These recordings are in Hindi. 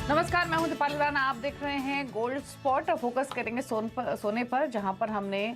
नमस्कार, मैं हूं दीपाली राणा। आप देख रहे हैं गोल्ड स्पॉट। फोकस करेंगे सोने पर, जहां पर हमने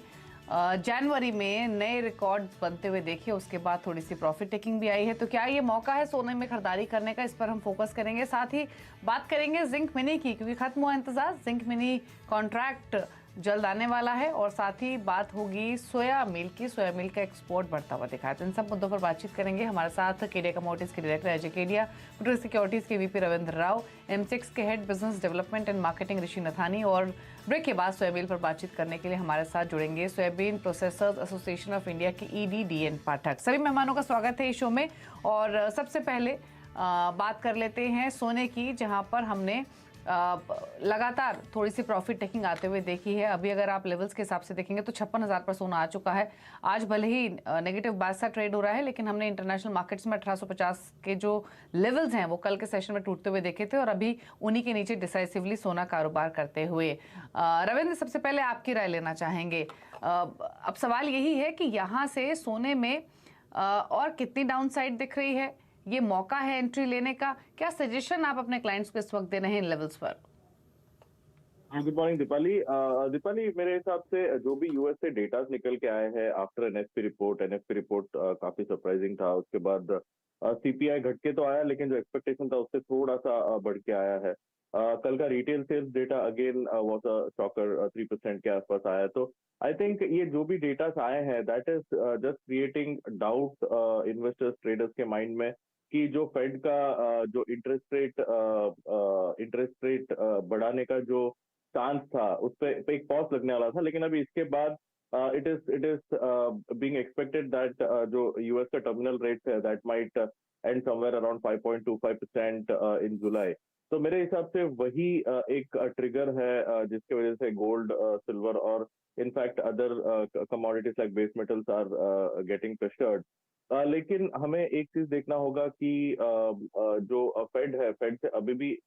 जनवरी में नए रिकॉर्ड बनते हुए देखे। उसके बाद थोड़ी सी प्रॉफिट टेकिंग भी आई है। तो क्या ये मौका है सोने में खरीदारी करने का? इस पर हम फोकस करेंगे। साथ ही बात करेंगे जिंक मिनी की, क्योंकि खत्म हुआ इंतजार। जिंक मिनी कॉन्ट्रैक्ट जल्द आने वाला है। और साथ ही बात होगी सोया मिल की। सोया मिल का एक्सपोर्ट बढ़ता हुआ दिखा है। तो इन सब मुद्दों पर बातचीत करेंगे। हमारे साथ केडिया कमोडिटीज के director Ajay Kedia, protector securities के वीपी रविंद्र राव, M6 के head business development and marketing Rishi Nathani. और ब्रेक के बाद सोयाबीन पर बातचीत करने के लिए हमारे साथ जुड़ेंगे soybean processors association of India की ED DN पाठक। सभी मेहमानों का स्वागत है इस शो में। और सबसे पहले बात कर लेते हैं सोने की, जहां पर हमने लगातार थोड़ी सी प्रॉफिट टेकिंग आते हुए देखी है। अभी अगर आप लेवल्स के हिसाब से देखेंगे तो 56,000 पर सोना आ चुका है। आज भले ही नेगेटिव बाय सा ट्रेड हो रहा है, लेकिन हमने इंटरनेशनल मार्केट्स में 1850 के जो लेवल्स हैं वो कल के सेशन में टूटते हुए देखे थे, और अभी उन्हीं के नीचे डिसाइसिवली सोना कारोबार करते हुए। रविंद्र, सबसे पहले आपकी राय लेना चाहेंगे। अब सवाल यही है कि यहाँ से सोने में और कितनी डाउन साइड दिख रही है? ये मौका है एंट्री लेने का? क्या सजेशन आप अपने क्लाइंट्स को इस वक्त दे रहे हैं इन लेवल्स पर? Good morning Deepali. दीपाली, मेरे हिसाब से जो भी यूएस से डेटा निकल के आए हैं आफ्टर एनएफपी रिपोर्ट काफी सरप्राइजिंग था। उसके बाद सीपीआई घट के तो आया, लेकिन जो एक्सपेक्टेशन था उससे थोड़ा सा बढ़ के आया है। कल का retail sales data again was a shocker, 3% के आसपास आया। तो आई थिंक ये जो भी डेटा आए हैं that is just creating doubt investors traders के माइंड में कि जो फेड का जो इंटरेस्ट रेट बढ़ाने का जो चांस था उस पे एक पॉज लगने वाला था। लेकिन अभी इसके बाद it is being expected that जो यूएस का टर्मिनल रेट है that might and somewhere around 5.25% इन जुलाई। तो मेरे हिसाब से वही एक ट्रिगर है जिसकी वजह से गोल्ड, सिल्वर और in fact other commodities like base metals are getting pressured. लेकिन हमें एक चीज देखना होगा कि जो फेड से अभी भी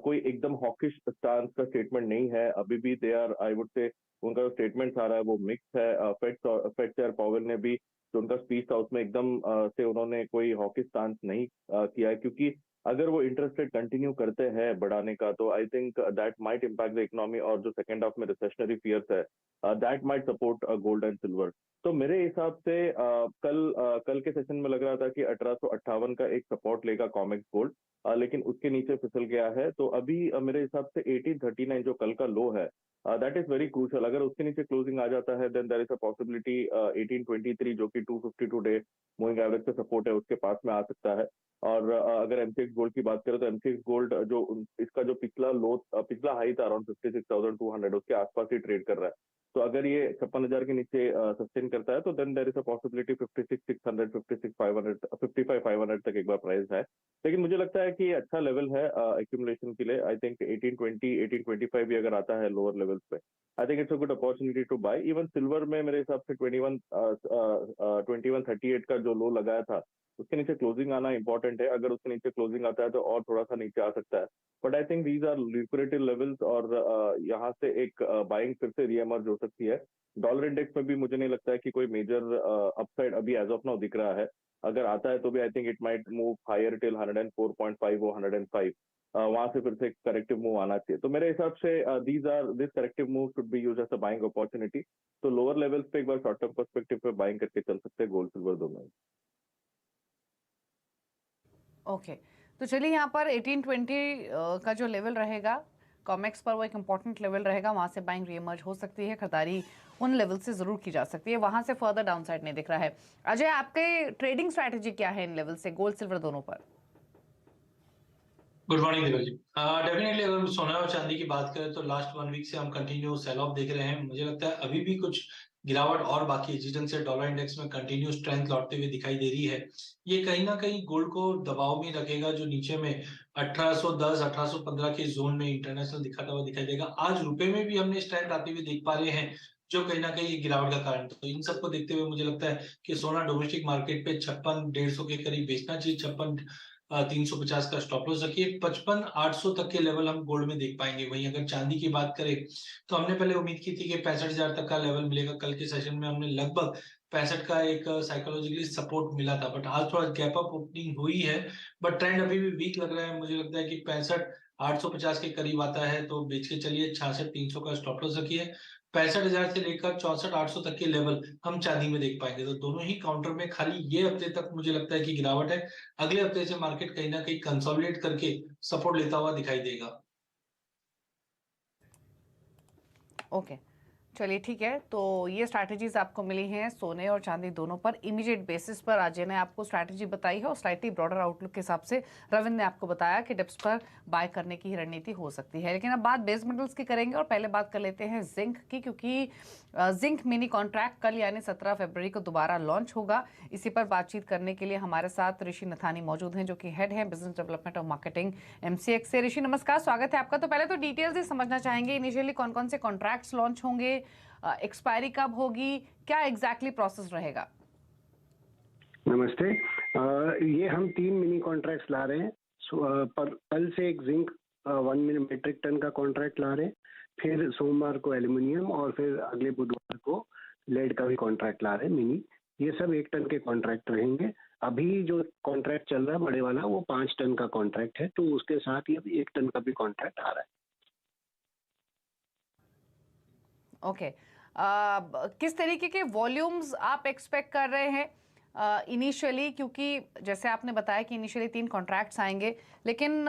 कोई एकदम हॉकिश स्टांस का स्टेटमेंट नहीं है। अभी भी they are, I would say, उनका जो स्टेटमेंट आ रहा है वो मिक्स है। फेड चेयर पावेल ने भी जो उनका स्पीच था उसमें एकदम से उन्होंने कोई हॉकिश स्टांस नहीं किया है, क्योंकि अगर वो इंटरेस्ट रेट कंटिन्यू करते हैं बढ़ाने का तो I think that might impact the economy, और जो सेकंड हाफ में रिसेशनरी फियर्स है that might support gold and silver. तो मेरे हिसाब से कल के सेशन में लग रहा था कि 1858 का एक सपोर्ट लेगा कॉमेक्स गोल्ड, लेकिन उसके नीचे फिसल गया है। तो अभी मेरे हिसाब से 1839 जो कल का लो है दैट इज वेरी क्रूशल। अगर उसके नीचे क्लोजिंग आ जाता है then there is a possibility 1823 जो कि 252 डे मूविंग एवरेज का सपोर्ट है उसके पास में आ सकता है। और अगर एमसीएक्स गोल्ड की बात करें तो एमसीएक्स गोल्ड जो इसका जो पिछला हाई था अराउंड 56,200 उसके आसपास ही ट्रेड कर रहा है। तो अगर ये 56,000 के नीचे सस्टेन करता है तो then there is a possibility 56,600, 56,500, 55,500 तक एक बार प्राइस है। लेकिन मुझे लगता है कि ये अच्छा लेवल है एक्यूमुलेशन के लिए। आई थिंक 1820, 1825 भी अगर आता है लोअर लेवल्स पे, I think it's a good opportunity to buy. Even silver में मेरे हिसाब से 2138 का जो लो लगाया था उसके नीचे क्लोजिंग आना इंपॉर्टेंट है। अगर उसके नीचे क्लोजिंग आता है तो और थोड़ा सा नीचे आ सकता है। But I think these are liquidated levels, और यहाँ से एक बाइंग फिर से रीएमर्ज हो सकती है। डॉलर इंडेक्स में भी मुझे नहीं लगता है कि कोई मेजर अपसाइड अभी एज ऑफ नाउ दिख रहा है। अगर आता है तो भी I think it might move higher till 104.5 और 105। वहां से फिर से एक करेक्टिव मूव आना चाहिए। तो मेरे हिसाब से this corrective move should be use as a buying opportunity. तो लोअर लेवल्स पे एक बार शॉर्ट टर्म पर्सपेक्टिव पे बाइंग करके चल सकते हैं गोल्ड सिल्वर दोनों। ओके, तो चलिए यहाँ पर 1820 का जो लेवल रहेगा कॉमेक्स पर, वो एक इंपॉर्टेंट लेवल रहेगा। वहां से बाइंग रीइमर्ज हो सकती है। खरीदारी उन लेवल से जरूर की जा सकती है। वहां से फर्दर डाउनसाइड नहीं दिख रहा है। अजय, आपके ट्रेडिंग स्ट्रैटेजी क्या है इन लेवल से, गोल्ड सिल्वर दोनों पर? Good morning Deepak ji. Definitely अगर सोना और चांदी की बात करें तो लास्ट 1 वीक से हम कंटिन्यू सेल ऑफ देख रहे हैं। मुझे लगता है अभी भी कुछ गिरावट और बाकी है, जिस ढंग से डॉलर इंडेक्स में कंटिन्यू स्ट्रेंथ लौटते हुए दिखाई दे रही है, ये कहीं ना कहीं गोल्ड को दबाव में रखेगा, जो नीचे में 1810 1815 के जोन में इंटरनेशनल दिखाता हुआ दिखाई देगा। आज रुपए में भी हमने स्ट्रेंथ आते हुए देख पा रहे हैं, जो कहीं ना कहीं गिरावट का कारण। तो इन सबको देखते हुए मुझे लगता है कि सोना डोमेस्टिक मार्केट पे 56,150 के करीब बेचना चाहिए। 56,350 का स्टॉप लॉस रखिए। 55,800 तक के लेवल हम गोल्ड में देख पाएंगे। वहीं अगर चांदी की बात करें तो हमने पहले उम्मीद की थी कि 65,000 तक का लेवल मिलेगा। कल के सेशन में हमने लगभग 65 का एक साइकोलॉजिकली सपोर्ट मिला था, बट आज थोड़ा गैप अप ओपनिंग हुई है, बट ट्रेंड अभी भी वीक लग रहा है। मुझे लगता है कि 65 850 के करीब आता है तो बेच के चलिए, 66,300 का स्टॉप लॉस रखिए। 65,000 से लेकर 64,800 तक के लेवल हम चांदी में देख पाएंगे। तो दोनों ही काउंटर में खाली ये हफ्ते तक मुझे लगता है कि गिरावट है। अगले हफ्ते से मार्केट कहीं ना कहीं कंसोलिडेट करके सपोर्ट लेता हुआ दिखाई देगा। ओके, चलिए ठीक है। तो ये स्ट्रैटेजीज आपको मिली हैं सोने और चांदी दोनों पर इमीडिएट बेसिस पर। अजय ने आपको स्ट्रैटेजी बताई है और स्लाइटली ब्रॉडर आउटलुक के हिसाब से रविंद्र ने आपको बताया कि डिप्स पर बाय करने की रणनीति हो सकती है। लेकिन अब बात बेस मेटल्स की करेंगे और पहले बात कर लेते हैं जिंक की, क्योंकि जिंक मिनी कॉन्ट्रैक्ट कल यानी 17 फरवरी को दोबारा लॉन्च होगा। इसी पर बातचीत करने के लिए हमारे साथ ऋषि नथानी मौजूद हैं, जो कि हेड हैं बिजनेस डेवलपमेंट और मार्केटिंग एमसीएक्स से। ऋषि नमस्कार, स्वागत है आपका। तो पहले तो डिटेल्स ही समझना चाहेंगे, इनिशियली कौन कौन से कॉन्ट्रैक्ट्स लॉन्च होंगे, एक्सपायरी कब होगी, क्या एग्जैक्टली प्रोसेस रहेगा? नमस्ते। ये हम 3 मिनी कॉन्ट्रैक्ट्स ला रहे हैं। पर कल से एक जिंक 1 मेट्रिक टन का कॉन्ट्रैक्ट ला रहे हैं, फिर सोमवार को एल्यूमिनियम और फिर अगले बुधवार को लेड का भी कॉन्ट्रैक्ट ला रहे हैं मिनी। ये सब 1 टन के कॉन्ट्रैक्ट रहेंगे। अभी जो कॉन्ट्रैक्ट चल रहा है बड़े वाला वो 5 टन का कॉन्ट्रैक्ट है, तो उसके साथ ही अभी 1 टन का भी कॉन्ट्रैक्ट आ रहा है। ओके, किस तरीके के वॉल्यूम्स आप एक्सपेक्ट कर रहे हैं इनिशियली? क्योंकि जैसे आपने बताया कि इनिशियली 3 कॉन्ट्रैक्ट्स आएंगे, लेकिन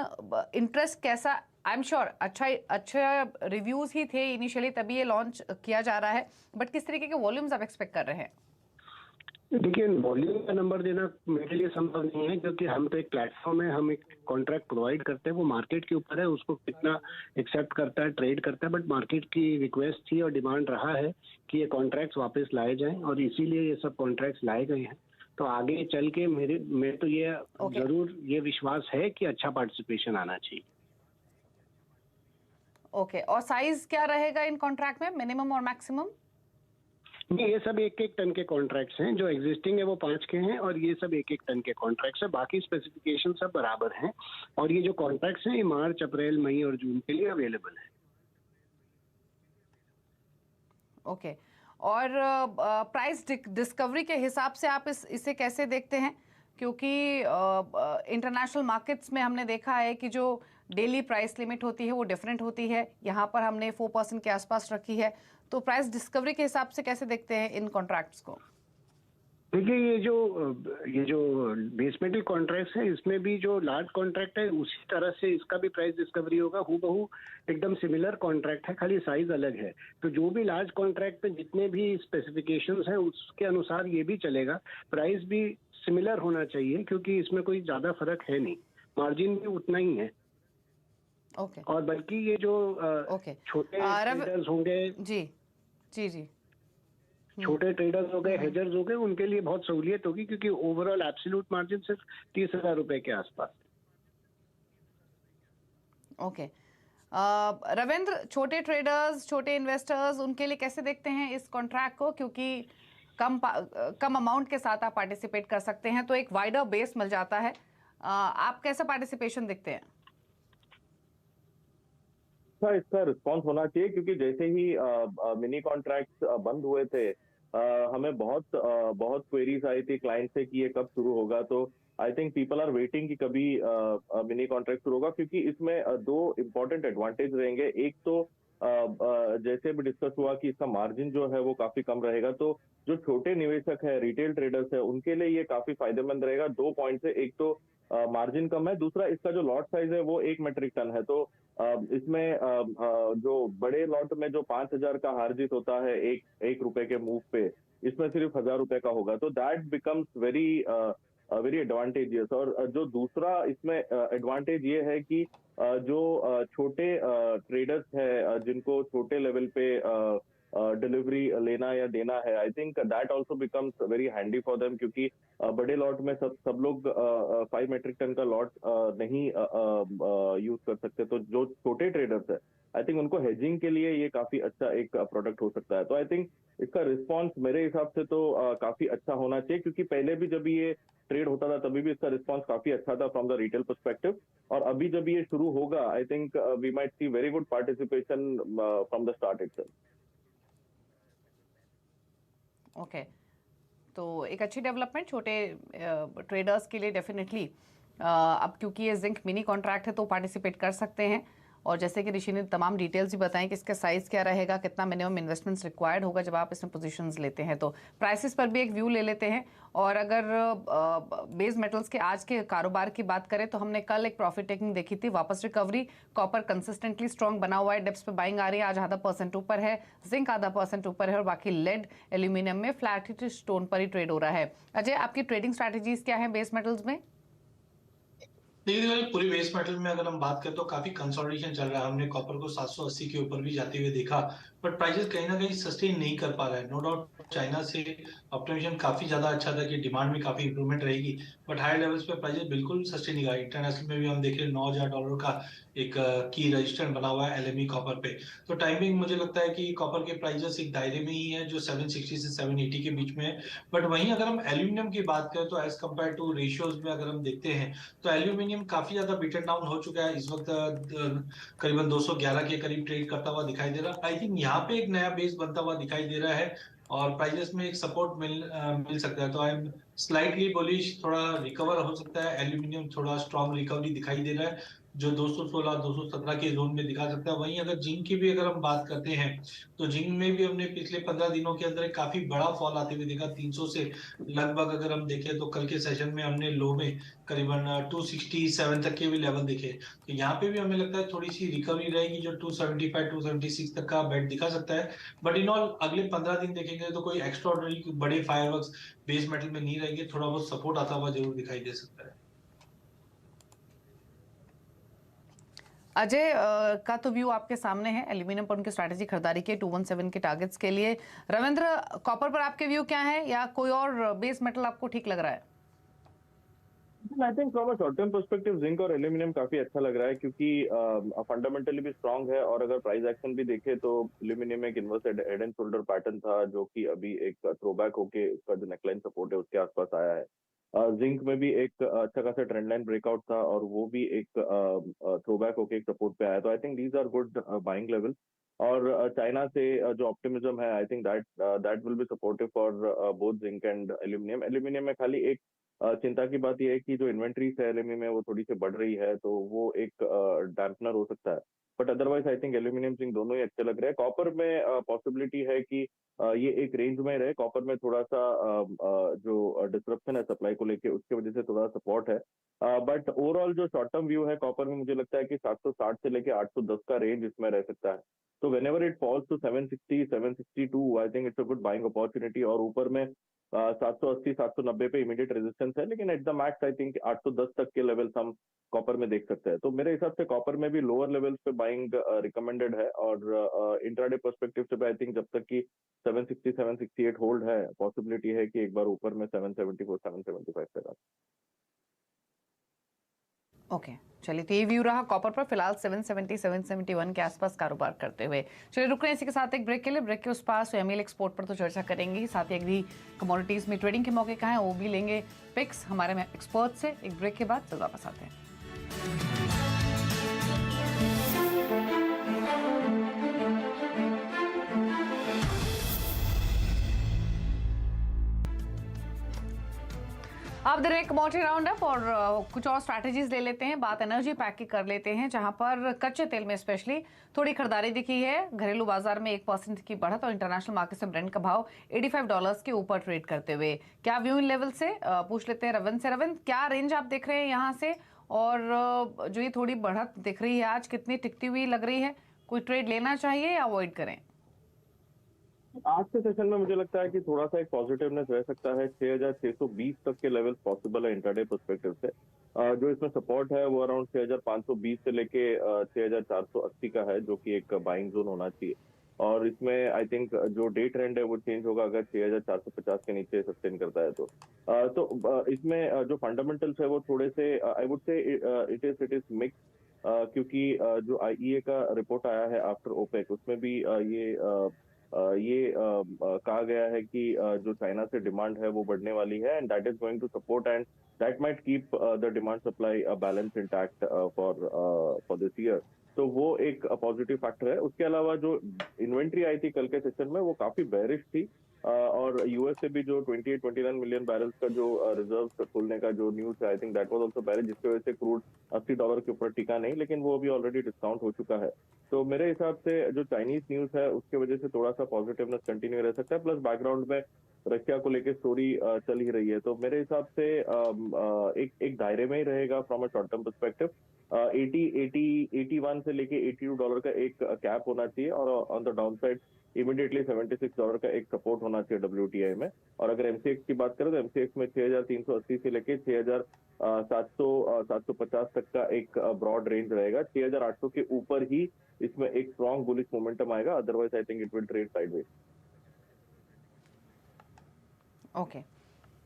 इंटरेस्ट कैसा? आई एम श्योर अच्छा रिव्यूज ही थे इनिशियली, तभी ये लॉन्च किया जा रहा है, बट किस तरीके के वॉल्यूम्स आप एक्सपेक्ट कर रहे हैं? देखिए, वॉल्यूम का नंबर देना मेरे लिए संभव नहीं है, क्योंकि हम तो एक प्लेटफॉर्म है, हम एक कॉन्ट्रैक्ट प्रोवाइड करते हैं। वो मार्केट के ऊपर है, उसको कितना एक्सेप्ट करता है, ट्रेड करता है। बट मार्केट की रिक्वेस्ट थी और डिमांड रहा है कि ये कॉन्ट्रैक्ट्स वापस लाए जाएं, और इसीलिए ये सब कॉन्ट्रैक्ट्स लाए गए हैं। तो आगे चल के मेरे तो ये जरूर ये विश्वास है कि अच्छा पार्टिसिपेशन आना चाहिए। ओके, और साइज क्या रहेगा इन कॉन्ट्रैक्ट में, मिनिमम और मैक्सिमम? नहीं, ये सब 1-1 टन के कॉन्ट्रैक्ट्स हैं। जो एग्जिस्टिंग है वो 5 के हैं, और ये सब 1-1 टन के कॉन्ट्रैक्ट्स हैं। बाकी स्पेसिफिकेशन सब बराबर हैं, और ये जो कॉन्ट्रैक्ट्स हैं ये मार्च, अप्रैल, मई और जून के लिए अवेलेबल है। ओके, और प्राइस डिस्कवरी के हिसाब से आप इसे कैसे देखते हैं? क्योंकि इंटरनेशनल मार्केट्स में हमने देखा है कि जो डेली प्राइस लिमिट होती है वो डिफरेंट होती है, यहाँ पर हमने 4% के आसपास रखी है। तो प्राइस डिस्कवरी के हिसाब से कैसे देखते हैं इन कॉन्ट्रैक्ट्स को? देखिए, ये जो बेस मेटल कॉन्ट्रैक्ट्स है, इसमें भी जो लार्ज कॉन्ट्रैक्ट है उसी तरह से इसका भी प्राइस डिस्कवरी होगा। हूबहू एकदम सिमिलर कॉन्ट्रैक्ट है, खाली साइज अलग है। तो जो भी लार्ज कॉन्ट्रैक्ट पे जितने भी स्पेसिफिकेशंस हैं उसके अनुसार ये भी चलेगा। प्राइस भी सिमिलर होना चाहिए, क्योंकि इसमें कोई ज्यादा फर्क है नहीं, मार्जिन भी उतना ही है। ओके, और बल्कि ये जो छोटे ट्रेडर्स होंगे, जी जी जी, छोटे ट्रेडर्स हो गए, हेजर्स हो गए, उनके लिए बहुत सहूलियत होगी, क्योंकि ओवरऑल एब्सोल्यूट मार्जिन सिर्फ 30,000 रुपए के आसपास। ओके, रविंद्र, छोटे ट्रेडर्स, छोटे इन्वेस्टर्स, उनके लिए कैसे देखते हैं इस कॉन्ट्रैक्ट को? क्योंकि कम अमाउंट के साथ आप पार्टिसिपेट कर सकते हैं, तो एक वाइडर बेस मिल जाता है। आप कैसा पार्टिसिपेशन देखते हैं? इसका रिस्पॉन्स होना चाहिए, क्योंकि जैसे ही मिनी कॉन्ट्रैक्ट्स बंद हुए थे, हमें बहुत क्वेरीज आई थी क्लाइंट से कि ये कब शुरू होगा। तो I think people are waiting कि कभी मिनी कॉन्ट्रैक्ट शुरू होगा, क्योंकि इसमें 2 इम्पोर्टेंट एडवांटेज रहेंगे। एक तो जैसे भी डिस्कस हुआ कि इसका मार्जिन जो है वो काफी कम रहेगा, तो जो छोटे निवेशक है, रिटेल ट्रेडर्स है, उनके लिए ये काफी फायदेमंद रहेगा। 2 पॉइंट है, एक तो मार्जिन कम है, दूसरा इसका जो लॉट साइज है वो 1 मेट्रिक टन है। तो इसमें जो बड़े लॉट में जो 5,000 का हार जीत होता है एक रुपए के मूव पे, इसमें सिर्फ 1,000 रुपए का होगा। तो दैट बिकम्स वेरी एडवांटेजियस। और जो दूसरा इसमें एडवांटेज ये है कि जो छोटे ट्रेडर्स है, जिनको छोटे लेवल पे डिलीवरी लेना या देना है, I think that also becomes very handy for them, क्योंकि बड़े लॉट में सब लोग 5 मेट्रिक टन का लॉट नहीं यूज कर सकते। तो जो छोटे ट्रेडर्स है, आई थिंक उनको हेजिंग के लिए ये काफी अच्छा एक प्रोडक्ट हो सकता है। तो आई थिंक इसका रिस्पॉन्स मेरे हिसाब से तो काफी अच्छा होना चाहिए, क्योंकि पहले भी जब ये ट्रेड होता था तभी भी इसका रिस्पॉन्स काफी अच्छा था फ्रॉम द रिटेल पर्सपेक्टिव। और अभी जब ये शुरू होगा, I think we might see very good participation from the start itself. Okay, तो एक अच्छी डेवलपमेंट छोटे ट्रेडर्स के लिए डेफिनेटली अब क्योंकि ये जिंक मिनी कॉन्ट्रैक्ट है तो पार्टिसिपेट कर सकते हैं। और जैसे कि ऋषि ने तमाम डिटेल्स भी बताएं कि इसका साइज क्या रहेगा, कितना मिनिमम इन्वेस्टमेंट्स रिक्वायर्ड होगा जब आप इसमें पोजीशंस लेते हैं, तो प्राइसेस पर भी एक व्यू ले लेते हैं। और अगर बेस मेटल्स के आज के कारोबार की बात करें तो हमने कल एक प्रॉफिट टेकिंग देखी थी, वापस रिकवरी। कॉपर कंसिस्टेंटली स्ट्रॉन्ग बना हुआ है, डिप्स पे बाइंग आ रही है, आज ½ % ऊपर है, जिंक ½% ऊपर है और बाकी लेड एल्यूमिनियम में फ्लैट स्टोन पर ही ट्रेड हो रहा है। अजय, आपकी ट्रेडिंग स्ट्रैटेजीज क्या है बेस मेटल्स में? देखिए पूरी बेस मेटल में अगर हम बात करें तो काफी कंसोलिडेशन चल रहा है। हमने कॉपर को 780 के ऊपर भी जाते हुए देखा, बट प्राइसेस कहीं ना कहीं सस्टेन नहीं कर पा रहा है। नो डाउट चाइना से ऑप्टिमिजेशन काफी ज्यादा अच्छा था कि डिमांड में काफी इंप्रूवमेंट रहेगी, बट हायर लेवल्स पे प्राइसेस बिल्कुल सस्टेन नहीं रहा। इंटरनेशनल में भी हम देख रहे हैं $9,000 का एक की रजिस्टेंस बना हुआ है एलएमई कॉपर पे। तो टाइमिंग मुझे लगता है कि कॉपर के प्राइसेस एक दायरे में ही है जो 760 से 780 के बीच में है। बट वहीं अगर हम एल्यूमिनियम की बात करें तो एज कम्पेयर टू रेशियोज में अगर हम देखते हैं तो एल्यूमिनियम काफी ज्यादा बीटन डाउन हो चुका है। इस वक्त करीबन 211 के करीब ट्रेड करता हुआ दिखाई दे रहा है। आई थिंक यहाँ पे एक नया बेस बनता हुआ दिखाई दे रहा है और प्राइसेस में एक सपोर्ट मिल सकता है। तो आई एम स्लाइटली बुलिश, थोड़ा रिकवर हो सकता है। एल्यूमिनियम थोड़ा स्ट्रॉन्ग रिकवरी दिखाई दे रहा है जो 216 217 के जोन में दिखा सकता है। वहीं अगर जिंक की भी अगर हम बात करते हैं तो जिंक में भी हमने पिछले 15 दिनों के अंदर एक काफी बड़ा फॉल आते हुए देखा। 300 से लगभग अगर हम देखें तो कल के सेशन में हमने लो में करीबन 267 तक के भी लेवल देखे। तो यहाँ पे भी हमें लगता है थोड़ी सी रिकवरी रहेगी जो 275 276 तक का बेट दिखा सकता है। बट इन ऑल अगले 15 दिन देखेंगे तो कोई एक्स्ट्राऑर्डिनरी बड़े फायरवर्क्स बेस मेटल में नहीं रहेंगे। थोड़ा बहुत सपोर्ट आता हुआ जरूर दिखाई दे सकता है। अजय का तो व्यू आपके सामने है, एल्यूमिनियम पर उनकी स्ट्रैटेजी खरीदारी के 217 के टारगेट्स के लिए। रविंद्र, कॉपर पर आपके व्यू क्या है या कोई और बेस मेटल आपको ठीक लग रहा है? I think from a short term perspective zinc और एल्यूमिनियम काफी अच्छा लग रहा है क्योंकि फंडामेंटली भी स्ट्रांग है। और अगर प्राइस एक्शन भी देखे तो एल्यूमिनियम एक inverse head and shoulder pattern था जो कि अभी एक थ्रोबैक होके उसका जो नेकलाइन सपोर्ट है उसके आसपास आया है। जिंक में भी एक अच्छा खासा ट्रेंड लाइन ब्रेकआउट था और वो भी एक थ्रोबैक होके एक सपोर्ट पे आया। तो I think these are good buying level. और चाइना से जो ऑप्टिमिज्म है, I think that will be supportive for both zinc and aluminium. Aluminium में खाली एक चिंता की बात यह है कि जो इन्वेंट्री है एल्यूमिनियम में वो थोड़ी सी बढ़ रही है, तो वो एक डैम्पनर हो सकता है। But otherwise I think aluminium zinc दोनों ही अच्छे लग रहे हैं। कॉपर में पॉसिबिलिटी है कि ये एक रेंज में रहे। कॉपर में थोड़ा सा जो डिसरप्शन है सप्लाई को लेके उसकी वजह से थोड़ा सपोर्ट है। बट ओवरऑल जो शॉर्ट टर्म व्यू है कॉपर में, मुझे लगता है कि 760 से लेके 810 का रेंज इसमें रह सकता है। तो whenever it falls to 760 762, I think it's a good buying opportunity। और ऊपर में 780 790 पे इमीडिएट रेजिस्टेंस है, लेकिन at the max I think 810 तक के लेवल्स हम कॉपर में देख सकते हैं। तो मेरे हिसाब से कॉपर में भी लोअर लेवल्स पे बाइंग रिकमेंडेड है। और इंट्राडे पर्सपेक्टिव से आई थिंक जब तक कि 760 768 होल्ड है, पॉसिबिलिटी है कि एक बार ऊपर में 774 775 पे रहा। ओके, चलिए, तो ये व्यू रहा कॉपर पर फिलहाल 770 771 के आसपास कारोबार करते हुए। चलिए रुक रहे हैं इसी के साथ एक ब्रेक के लिए। ब्रेक के उस पास एमएल एक्सपोर्ट पर तो चर्चा करेंगे ही, साथ ही एग्री कमोडिटीज में ट्रेडिंग के मौके कहाँ हैं वो भी लेंगे पिक्स हमारे एक्सपर्ट से। एक ब्रेक के बाद फिर वापस आते हैं। आप दे रहे कमोडिटी राउंड अप और कुछ और स्ट्रैटेजीज ले लेते हैं। बात एनर्जी पैक की कर लेते हैं, जहां पर कच्चे तेल में स्पेशली थोड़ी खरीदारी दिखी है। घरेलू बाजार में 1% की बढ़त और इंटरनेशनल मार्केट से ब्रेंट का भाव $85 के ऊपर ट्रेड करते हुए। क्या व्यू इन लेवल से पूछ लेते हैं रविंद्र से। रविंद्र, क्या रेंज आप देख रहे हैं यहाँ से, और जो ये थोड़ी बढ़त दिख रही है आज कितनी टिकती हुई लग रही है? कोई ट्रेड लेना चाहिए या अवॉइड करें? आज के सेशन में मुझे लगता है कि थोड़ा सा एक पॉजिटिवनेस रह सकता है। 6620 तक के लेवल पॉसिबल है इंट्राडे पर्सपेक्टिव से। जो इसमें सपोर्ट है वो अराउंड 6520 से लेके 6480 का है, जो कि एक बाइंग जोन होना चाहिए। और इसमें आई थिंक जो डे ट्रेंड है वो चेंज होगा अगर 6450 के नीचे सस्टेन करता है तो इसमें जो फंडामेंटल्स है वो थोड़े से I would say it is mix. क्योंकि जो आईईए का रिपोर्ट आया है आफ्टर ओपेक, उसमें भी ये कहा गया है कि जो चाइना से डिमांड है वो बढ़ने वाली है, and that is going to support and that might keep the demand supply balance intact for this year. तो वो एक पॉजिटिव फैक्टर है। उसके अलावा जो इन्वेंट्री आई थी कल के सेशन में वो काफी बेरिश थी। और यूएस से भी जो 28-29 मिलियन बैरल्स का जो रिजर्व खुलने का जो न्यूज है, I think that was also balance, जिसकी वजह से क्रूड $80 के ऊपर टिका नहीं, लेकिन वो अभी ऑलरेडी डिस्काउंट हो चुका है। तो मेरे हिसाब से जो चाइनीज न्यूज है उसके वजह से थोड़ा सा पॉजिटिवनेस कंटिन्यू रह सकता है, प्लस बैकग्राउंड में रशिया को लेकर स्टोरी चल ही रही है। तो मेरे हिसाब से एक दायरे में ही रहेगा from a short term perspective. 81 से लेके $82 का एक कैप होना चाहिए, और on the down side immediately $76 का एक सपोर्ट होना चाहिए WTI में। और अगर एमसीएक्स की बात करें तो एमसीएक्स में 6380 से लेके 6750 तक का एक ब्रॉड रेंज रहेगा। 6800 के ऊपर ही इसमें एक स्ट्रॉन्ग बुलिश मोमेंटम आएगा, otherwise I think it will trade sideways. Okay,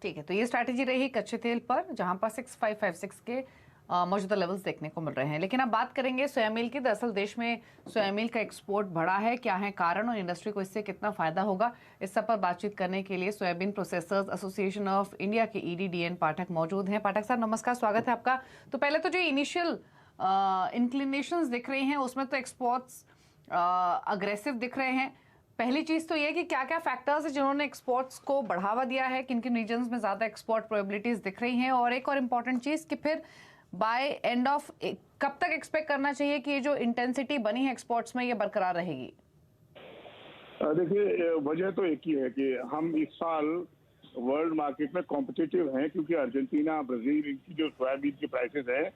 ठीक है। तो ये स्ट्रैटेजी रही कच्चे तेल पर, जहां पर 6556 के मौजूदा लेवल्स देखने को मिल रहे हैं। लेकिन अब बात करेंगे सोया मिल की। दरअसल देश में सोया मिल का एक्सपोर्ट बढ़ा है, क्या है कारण और इंडस्ट्री को इससे कितना फायदा होगा, इस सब पर बातचीत करने के लिए soybean processors association of India के ईडी DN पाठक मौजूद हैं। पाठक साहब नमस्कार, स्वागत है आपका। तो पहले तो जो इनिशियल इंक्लिनेशंस दिख रही हैं उसमें तो एक्सपोर्ट्स अग्रेसिव दिख रहे हैं। पहली चीज तो ये कि क्या क्या फैक्टर्स है जिन्होंने एक्सपोर्ट्स को बढ़ावा दिया है, किन किन रीजन्स में ज्यादा एक्सपोर्ट प्रोबेबिलिटीज दिख रही हैं, और एक और इम्पॉर्टेंट चीज कि फिर बाय एंड ऑफ कब तक एक्सपेक्ट करना चाहिए कि ये जो इंटेंसिटी बनी है एक्सपोर्ट्स में ये बरकरार रहेगी? देखिए, वजह तो एक ही है कि हम इस साल वर्ल्ड मार्केट में कॉम्पिटिटिव हैं, क्योंकि अर्जेंटीना, ब्राजील, इनकी जो सोयाबीन की प्राइसेस हैं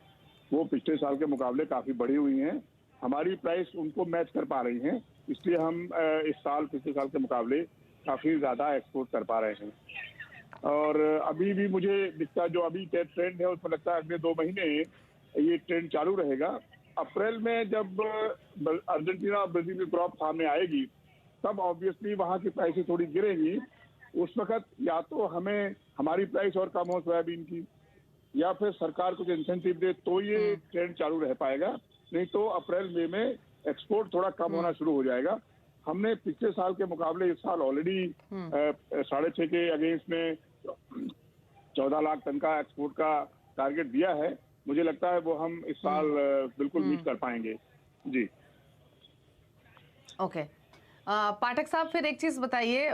वो पिछले साल के मुकाबले काफी बढ़ी हुई हैं। हमारी प्राइस उनको मैच कर पा रही हैं, इसलिए हम इस साल पिछले साल के मुकाबले काफी ज्यादा एक्सपोर्ट कर पा रहे हैं। और अभी भी मुझे दिखता है जो अभी ट्रेंड है उसमें लगता है अगले 2 महीने ये ट्रेंड चालू रहेगा। अप्रैल में जब अर्जेंटीना और ब्राजील की क्रॉप सामने आएगी तब ऑब्वियसली वहाँ की प्राइसेस थोड़ी गिरेगी। उस वक्त या तो हमें हमारी प्राइस और कम हो सोयाबीन की, या फिर सरकार कुछ इंसेंटिव दे तो ये ट्रेंड चालू रह पाएगा, नहीं तो अप्रैल मई में एक्सपोर्ट थोड़ा कम होना शुरू हो जाएगा। हमने पिछले साल के मुकाबले इस साल ऑलरेडी 6.5 के अगेंस्ट में 14 लाख टन का एक्सपोर्ट का टारगेट दिया है। मुझे लगता है वो हम इस साल बिल्कुल मीट कर पाएंगे जी। ओके, पाठक साहब फिर एक चीज बताइए,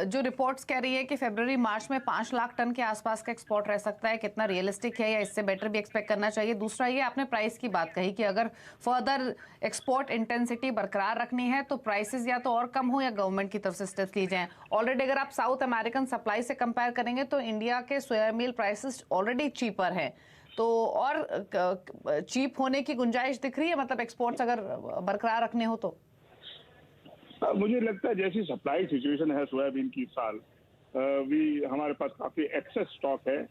जो रिपोर्ट्स कह रही है कि फरवरी मार्च में 5 लाख टन के आसपास का एक्सपोर्ट रह सकता है, कितना रियलिस्टिक है या इससे बेटर भी एक्सपेक्ट करना चाहिए? दूसरा ये आपने प्राइस की बात कही कि अगर फर्दर एक्सपोर्ट इंटेंसिटी बरकरार रखनी है तो प्राइसेस या तो और कम हो या गवर्नमेंट की तरफ से स्टेप्स ली जाएं। ऑलरेडी अगर आप साउथ अमेरिकन सप्लाई से कंपेयर करेंगे तो इंडिया के सोया मिल प्राइसेस ऑलरेडी चीपर है, तो और चीप होने की गुंजाइश दिख रही है, मतलब एक्सपोर्ट्स अगर बरकरार रखने हो तो? मुझे लगता है जैसी सप्लाई सिचुएशन है सोयाबीन की इस साल, भी हमारे पास काफी एक्सेस स्टॉक है,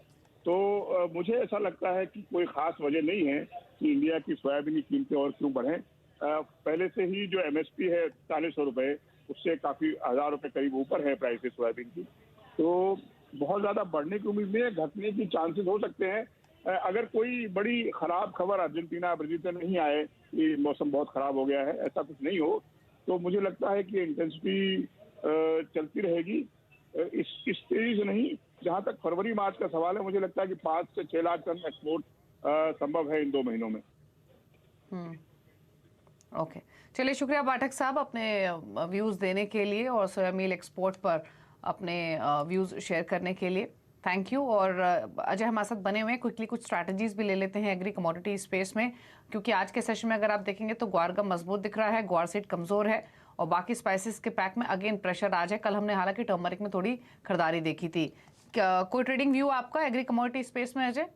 तो मुझे ऐसा लगता है कि कोई खास वजह नहीं है कि इंडिया की सोयाबीन की कीमतें और क्यों बढ़ें। पहले से ही जो MSP है 4,400 रुपए, उससे काफी 1,000 रुपए करीब ऊपर है प्राइसेस सोयाबीन की, तो बहुत ज्यादा बढ़ने की उम्मीद नहीं है, घटने की चांसेस हो सकते हैं। अगर कोई बड़ी खराब खबर अर्जेंटीना ब्राजील से नहीं आए कि मौसम बहुत खराब हो गया है, ऐसा कुछ नहीं हो, तो मुझे लगता है कि इंटेंसिटी चलती रहेगी इस तेजी से नहीं। जहां तक फरवरी मार्च का सवाल है, मुझे लगता है कि 5 से 6 लाख टन एक्सपोर्ट संभव है इन 2 महीनों में। ओके, चलिए शुक्रिया पाठक साहब अपने व्यूज देने के लिए और सोया मिल एक्सपोर्ट पर अपने व्यूज शेयर करने के लिए, थैंक यू। और अजय हमारे साथ बने हुए हैं, क्विकली कुछ स्ट्रैटेजीज भी ले लेते हैं एग्री कमोडिटी स्पेस में, क्योंकि आज के सेशन में अगर आप देखेंगे तो ग्वार गम मजबूत दिख रहा है, ग्वार सीड कमजोर है और बाकी स्पाइसेस के पैक में अगेन प्रेशर आज है। कल हमने हालांकि टर्मरिक में थोड़ी खरीदारी देखी थी। कोई ट्रेडिंग व्यू आपका एग्री कमोडिटी स्पेस में अजय?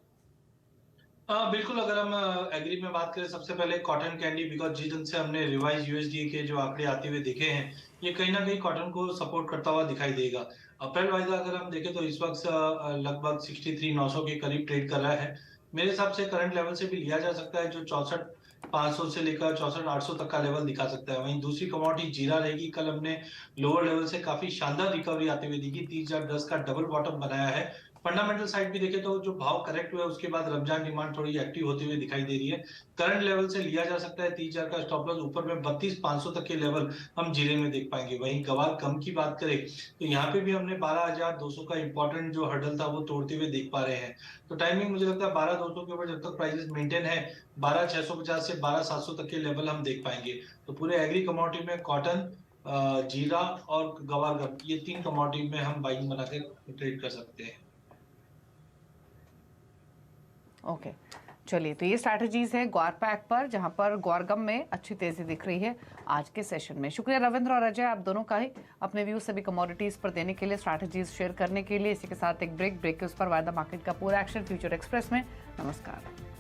बिल्कुल, अगर हम एग्री में बात करें, सबसे पहले कॉटन कैंडी, बिकॉज जिस दिन से हमने रिवाइज USDA के जो आंकड़े आते हुए देखे हैं, ये कहीं ना कहीं कॉटन को सपोर्ट करता हुआ दिखाई देगा। अप्रैल वाइज अगर हम देखें तो इस वक्त लगभग 63,900 के करीब ट्रेड कर रहा है। मेरे हिसाब से करंट लेवल से भी लिया जा सकता है, जो 64,500 से लेकर 64,800 तक का लेवल दिखा सकता है। वहीं दूसरी कमोडिटी जीरा रहेगी। कल हमने लोअर लेवल से काफी शानदार रिकवरी आते हुए देखी, 30,010 का डबल बॉटम बनाया है। फंडामेंटल साइड भी देखें तो जो भाव करेक्ट हुआ है उसके बाद रमजान डिमांड थोड़ी एक्टिव होती हुई दिखाई दे रही है। करंट लेवल से लिया जा सकता है 30,000 का स्टॉप लॉस, ऊपर में 32,500 तक के लेवल हम जीरे में देख पाएंगे। वहीं गवार कम की बात करें तो यहाँ पे भी हमने 12,200 का इंपॉर्टेंट जो हर्डल था वो तोड़ते हुए देख पा रहे हैं। तो टाइमिंग मुझे लगता है 12,200 के ऊपर जब तक प्राइसेस मेंटेन है, 12,650 से 12,700 तक के लेवल हम देख पाएंगे। तो पूरे एग्री कमोडिटी में कॉटन, जीरा और गवारगम, ये 3 कमोडिटी में हम बाइंग बना के ट्रेड कर सकते हैं। ओके चलिए, तो ये स्ट्रैटेजीज है ग्वारपैक पर, जहां पर ग्वारगम में अच्छी तेजी दिख रही है आज के सेशन में। शुक्रिया रविंद्र और अजय, आप दोनों का ही अपने व्यूज सभी कमोडिटीज पर देने के लिए, स्ट्रैटेजीज शेयर करने के लिए। इसी के साथ एक ब्रेक के उस पर वायदा मार्केट का पूरा एक्शन फ्यूचर एक्सप्रेस में। नमस्कार।